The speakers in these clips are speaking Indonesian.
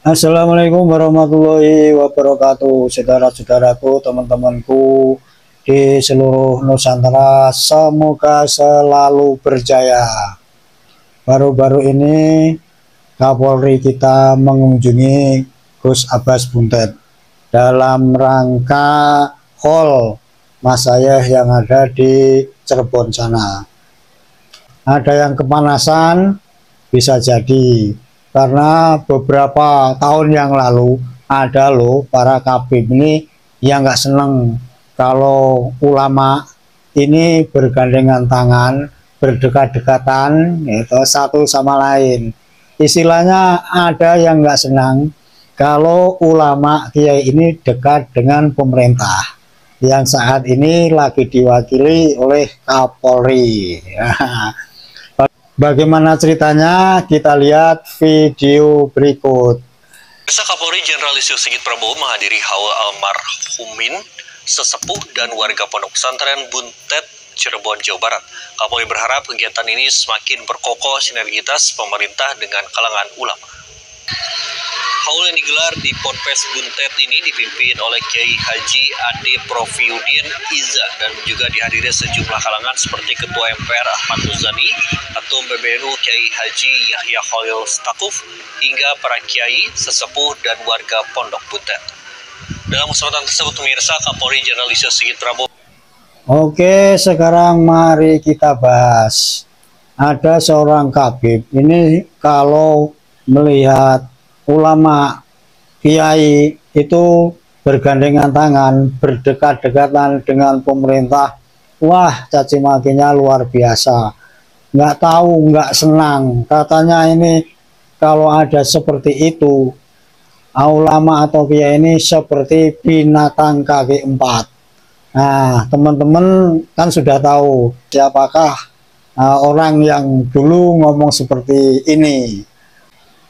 Assalamualaikum warahmatullahi wabarakatuh, saudara-saudaraku, teman-temanku di seluruh Nusantara, semoga selalu berjaya. Baru-baru ini Kapolri kita mengunjungi Gus Abbas Buntet dalam rangka haul Mas Ayah yang ada di Cirebon sana. Ada yang kepanasan, bisa jadi karena beberapa tahun yang lalu ada loh para kabib ini yang nggak seneng kalau ulama ini bergandengan tangan, berdekat-dekatan itu satu sama lain. Istilahnya ada yang nggak senang kalau ulama kiai ini dekat dengan pemerintah yang saat ini lagi diwakili oleh Kapolri. Bagaimana ceritanya? Kita lihat video berikut. Kapolri Jenderal Listio Sigit Prabowo menghadiri haul almarhumin sesepuh dan warga Pondok Pesantren Buntet, Cirebon, Jawa Barat. Kapolri berharap kegiatan ini semakin berkokoh sinergitas pemerintah dengan kalangan ulama. Haul yang digelar di Ponpes Buntet ini dipimpin oleh Kiai Haji Ade Profiudin Iza dan juga dihadiri sejumlah kalangan seperti Ketua MPR Ahmad Muzani, Ketum PBNU Kiai Haji Yahya Khalil Stakuf, hingga para kiai, sesepuh, dan warga Pondok Buntet. Dalam kesempatan tersebut, pemirsa, Kapolri Jenderal Listio Sigit Prabowo. Oke, sekarang mari kita bahas. Ada seorang kabib ini kalau melihat ulama kiai itu bergandengan tangan, berdekat-dekatan dengan pemerintah, wah caci makinya luar biasa. Nggak tahu, nggak senang. Katanya ini kalau ada seperti itu, ulama atau kiai ini seperti binatang kaki empat. Nah, teman-teman kan sudah tahu siapakah orang yang dulu ngomong seperti ini.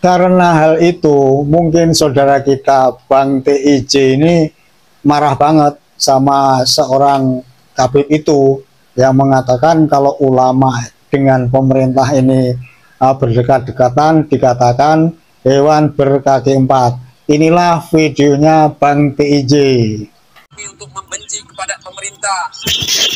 Karena hal itu, mungkin saudara kita Bang TIJ ini marah banget sama seorang kabib itu yang mengatakan kalau ulama dengan pemerintah ini berdekat-dekatan, dikatakan hewan berkaki empat. Inilah videonya Bang TIJ. Untuk membenci kepada pemerintah,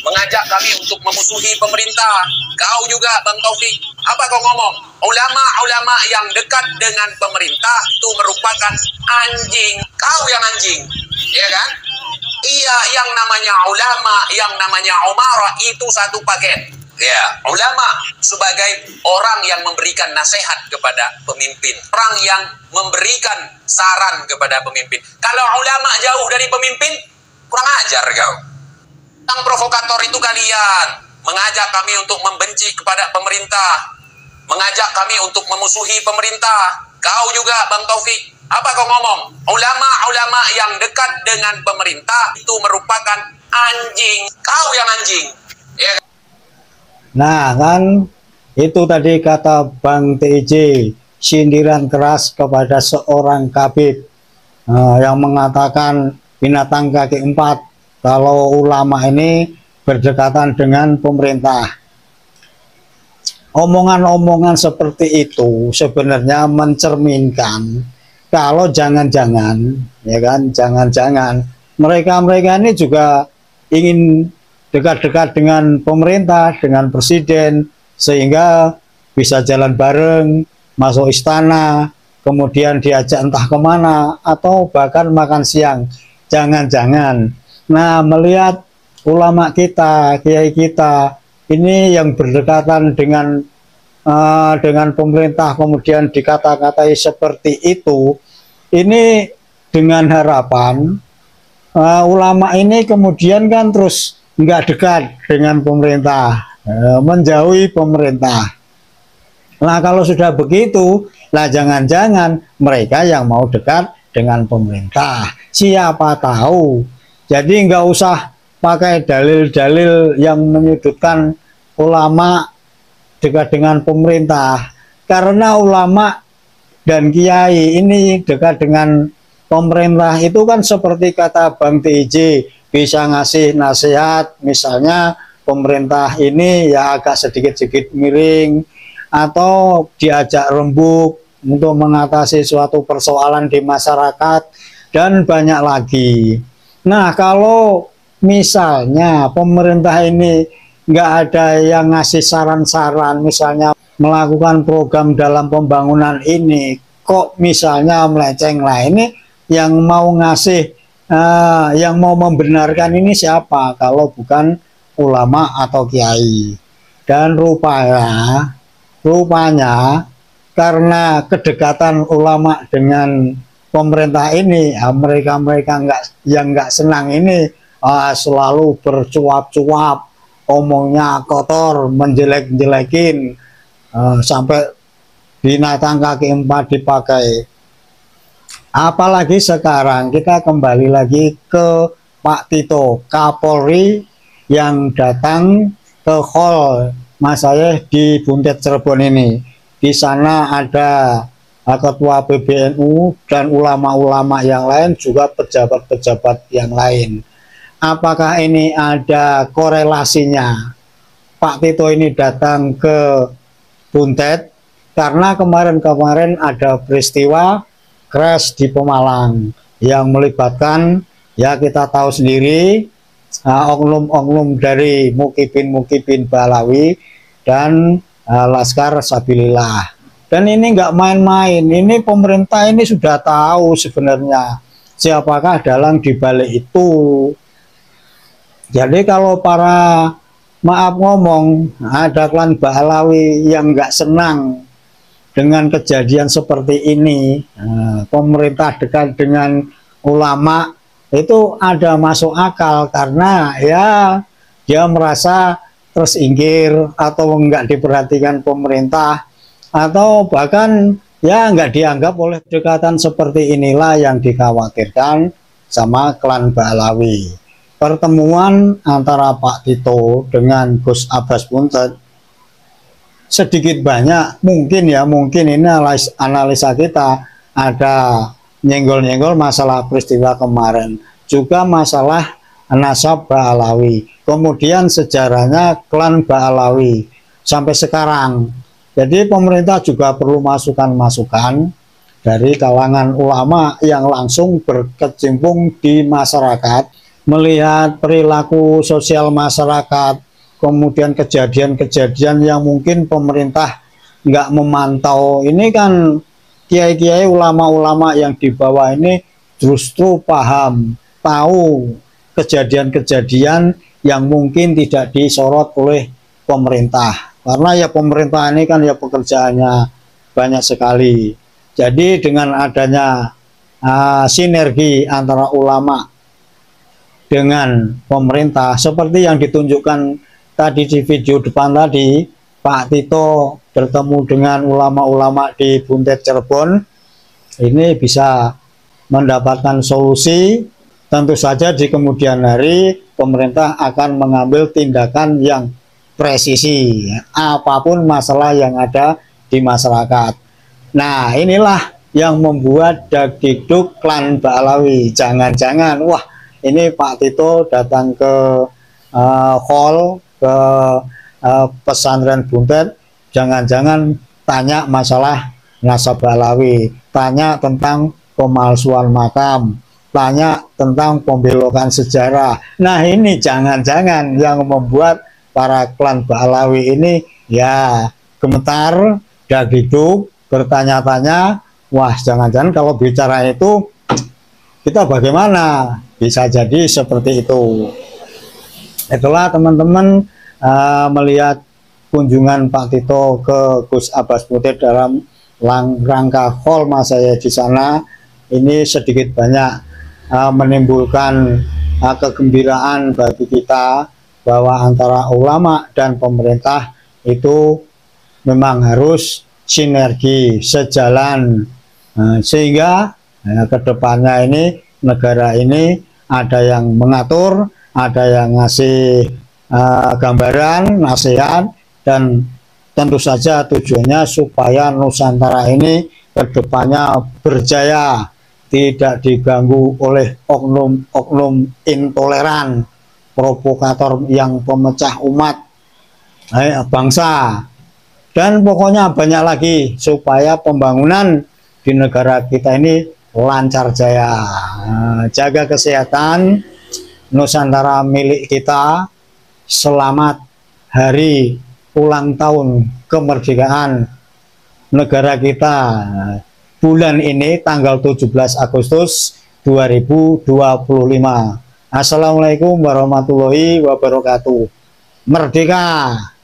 mengajak kami untuk memusuhi pemerintah. Kau juga Bang Taufik, apa kau ngomong? Ulama-ulama yang dekat dengan pemerintah itu merupakan anjing. Kau yang anjing, ya kan? Iya, yang namanya ulama, yang namanya umara itu satu paket. Ya, ulama sebagai orang yang memberikan nasihat kepada pemimpin, orang yang memberikan saran kepada pemimpin. Kalau ulama jauh dari pemimpin, kurang ajar kau. Yang provokator itu kalian, mengajak kami untuk membenci kepada pemerintah, mengajak kami untuk memusuhi pemerintah. Kau juga Bang Taufik, apa kau ngomong? Ulama-ulama yang dekat dengan pemerintah itu merupakan anjing. Kau yang anjing, ya. Nah kan itu tadi kata Bang TIJ, sindiran keras kepada seorang kabib yang mengatakan binatang kaki empat kalau ulama ini berdekatan dengan pemerintah. Omongan-omongan seperti itu sebenarnya mencerminkan kalau jangan-jangan, ya kan, jangan-jangan mereka-mereka ini juga ingin dekat-dekat dengan pemerintah, dengan presiden, sehingga bisa jalan bareng, masuk istana, kemudian diajak entah kemana, atau bahkan makan siang. Jangan-jangan. Nah, melihat ulama kita, kiai kita, ini yang berdekatan dengan pemerintah, kemudian dikata-katai seperti itu, ini dengan harapan ulama ini kemudian kan terus nggak dekat dengan pemerintah, menjauhi pemerintah. Nah kalau sudah begitu, lah jangan-jangan mereka yang mau dekat dengan pemerintah, siapa tahu. Jadi nggak usah pakai dalil-dalil yang menyudutkan ulama dekat dengan pemerintah, karena ulama dan kiai ini dekat dengan pemerintah itu kan seperti kata Bang TIJ, bisa ngasih nasihat, misalnya pemerintah ini ya agak sedikit-sedikit miring, atau diajak rembuk, untuk mengatasi suatu persoalan di masyarakat, dan banyak lagi. Nah, kalau misalnya pemerintah ini nggak ada yang ngasih saran-saran, misalnya melakukan program dalam pembangunan ini, kok misalnya melenceng lah, ini yang mau ngasih, yang mau membenarkan ini siapa kalau bukan ulama atau kiai. Dan rupanya karena kedekatan ulama dengan pemerintah ini, mereka-mereka yang nggak senang ini selalu bercuap-cuap, omongnya kotor, menjelek-jelekin, sampai binatang kaki empat dipakai. Apalagi sekarang kita kembali lagi ke Pak Tito, Kapolri yang datang ke hall Mas saya di Buntet Cirebon ini. Di sana ada ketua PBNU dan ulama-ulama yang lain, juga pejabat-pejabat yang lain. Apakah ini ada korelasinya Pak Tito ini datang ke Buntet? Karena kemarin-kemarin ada peristiwa crash di Pemalang yang melibatkan, ya kita tahu sendiri, oknum-oknum dari Mukibin Balawi dan Laskar Sabilillah. Dan ini nggak main-main, ini pemerintah ini sudah tahu sebenarnya siapakah dalang dibalik itu. Jadi kalau para, maaf ngomong, ada klan Balawi yang nggak senang dengan kejadian seperti ini, pemerintah dekat dengan ulama, itu ada masuk akal, karena ya dia merasa tersingkir atau enggak diperhatikan pemerintah, atau bahkan ya enggak dianggap oleh. Dekatan seperti inilah yang dikhawatirkan sama klan Balawi. Pertemuan antara Pak Tito dengan Gus Abbas Buntet sedikit banyak mungkin ini analisa kita ada nyenggol-nyenggol masalah peristiwa kemarin, juga masalah nasab Ba'alawi, kemudian sejarahnya klan Ba'alawi sampai sekarang. Jadi pemerintah juga perlu masukan-masukan dari kalangan ulama yang langsung berkecimpung di masyarakat, melihat perilaku sosial masyarakat, kemudian kejadian-kejadian yang mungkin pemerintah nggak memantau. Ini kan kiai-kiai, ulama-ulama yang di bawah ini justru paham, tahu kejadian-kejadian yang mungkin tidak disorot oleh pemerintah. Karena ya pemerintah ini kan ya pekerjaannya banyak sekali. Jadi dengan adanya sinergi antara ulama dengan pemerintah, seperti yang ditunjukkan tadi di video depan tadi, Pak Tito bertemu dengan ulama-ulama di Buntet Cirebon, ini bisa mendapatkan solusi. Tentu saja di kemudian hari pemerintah akan mengambil tindakan yang presisi, apapun masalah yang ada di masyarakat. Nah, inilah yang membuat dagdikduk klan Ba'alawi. Jangan-jangan, wah ini Pak Tito datang ke hall, ke pesantren Buntet, jangan-jangan tanya masalah nasab Ba'alawi, tanya tentang pemalsuan makam, tanya tentang pembelokan sejarah. Nah, ini jangan-jangan yang membuat para klan Ba'alawi ini ya gemetar, dagdikduk, bertanya-tanya, wah jangan-jangan kalau bicara itu kita bagaimana? Bisa jadi seperti itu. Itulah teman-teman, melihat kunjungan Pak Tito ke Gus Abbas Buntet dalam rangka hall Mas saya di sana, ini sedikit banyak menimbulkan kegembiraan bagi kita bahwa antara ulama dan pemerintah itu memang harus sinergi, sejalan, sehingga kedepannya ini negara ini ada yang mengatur, ada yang ngasih gambaran, nasihat, dan tentu saja tujuannya supaya Nusantara ini kedepannya berjaya, tidak diganggu oleh oknum-oknum intoleran, provokator yang pemecah umat bangsa. dan pokoknya banyak lagi supaya pembangunan di negara kita ini lancar jaya. Jaga kesehatan Nusantara milik kita. Selamat hari ulang tahun kemerdekaan negara kita bulan ini tanggal 17 Agustus 2025. Assalamualaikum warahmatullahi wabarakatuh. Merdeka!